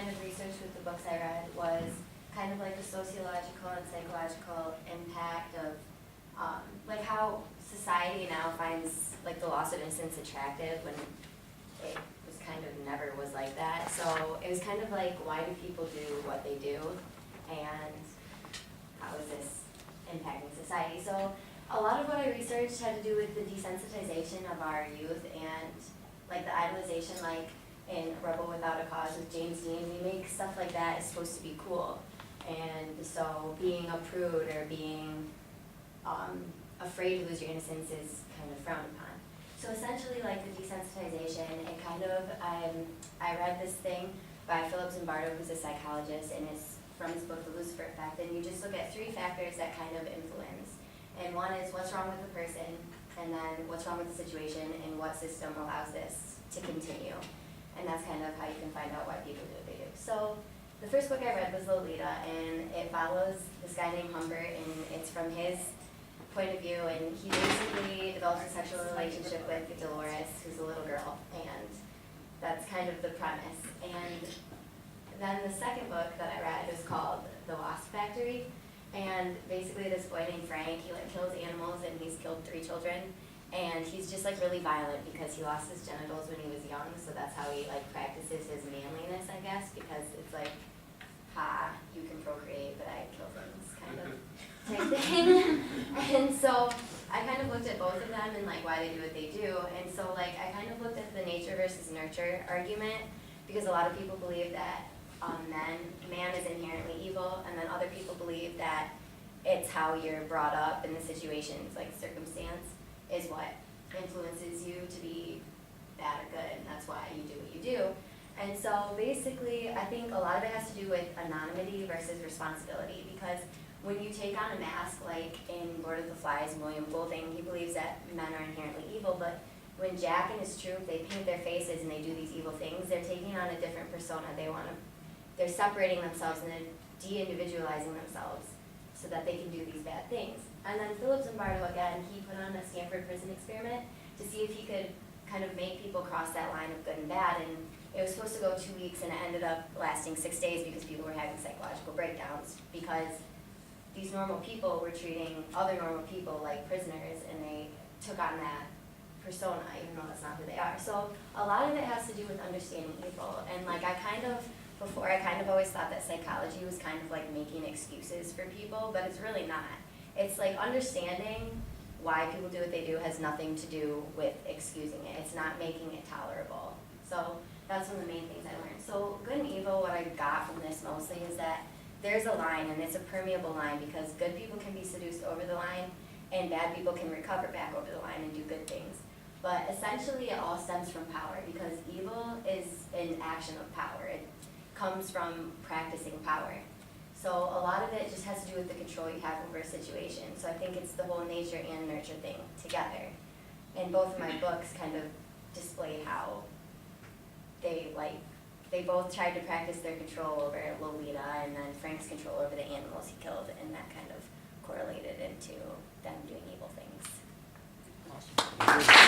kind of research with the books I read was kind of like the sociological and psychological impact of like how society now finds like the loss of innocence attractive when it was kind of never was like that. So it was kind of like, why do people do what they do, and how is this impacting society? So a lot of what I researched had to do with the desensitization of our youth and like the idolization, like in Rebel Without a Cause with James Dean. We make stuff like that is supposed to be cool. And so being a prude or being afraid to lose your innocence is kind of frowned upon. So essentially, like the desensitization, it kind of, I read this thing by Philip Zimbardo, who's a psychologist, and it's from his book, The Lucifer Effect, and you just look at 3 factors that kind of influence. And one is what's wrong with the person, and then what's wrong with the situation, and what system allows this to continue. And that's kind of how you can find out why people do what they do. So the first book I read was Lolita, and it follows this guy named Humbert, and it's from his point of view, and he basically develops a sexual relationship with Dolores, who's a little girl, and that's kind of the premise. And then the second book that I read is called The Wasp Factory, and basically this boy named Frank, he like kills animals, and he's killed 3 children, and he's just like really violent because he lost his genitals when he was young, so that's how he like practices his manliness, I guess, because it's like, ha, you can procreate, but I kill things, kind of type thing. And so I kind of looked at both of them and like why they do what they do. And so like I kind of looked at the nature versus nurture argument, because a lot of people believe that man is inherently evil, and then other people believe that it's how you're brought up in the situations, like circumstance is what influences you to be bad or good, and that's why you do what you do. And so basically, I think a lot of it has to do with anonymity versus responsibility, because when you take on a mask, like in Lord of the Flies, William Golding, he believes that men are inherently evil, but when Jack and his troop, they paint their faces and they do these evil things, they're taking on a different persona. They're separating themselves and they're de-individualizing themselves so that they can do these bad things. And then Philip Zimbardo, again, he put on a Stanford prison experiment to see if he could kind of make people cross that line of good and bad, and it was supposed to go 2 weeks, and it ended up lasting 6 days because people were having psychological breakdowns, because these normal people were treating other normal people like prisoners, and they took on that persona, even though that's not who they are. So a lot of it has to do with understanding evil, and like before I kind of always thought that psychology was kind of like making excuses for people, but it's really not. It's like understanding why people do what they do has nothing to do with excusing it. It's not making it tolerable. So that's one of the main things I learned. So good and evil, what I got from this mostly is that there's a line, and it's a permeable line, because good people can be seduced over the line, and bad people can recover back over the line and do good things. But essentially it all stems from power, because evil is an action of power. It comes from practicing power. So a lot of it just has to do with the control you have over a situation. So I think it's the whole nature and nurture thing together. And both of my books kind of displayed how they both tried to practice their control over Lolita, and then Frank's control over the animals he killed, and that kind of correlated into them doing evil things. Awesome.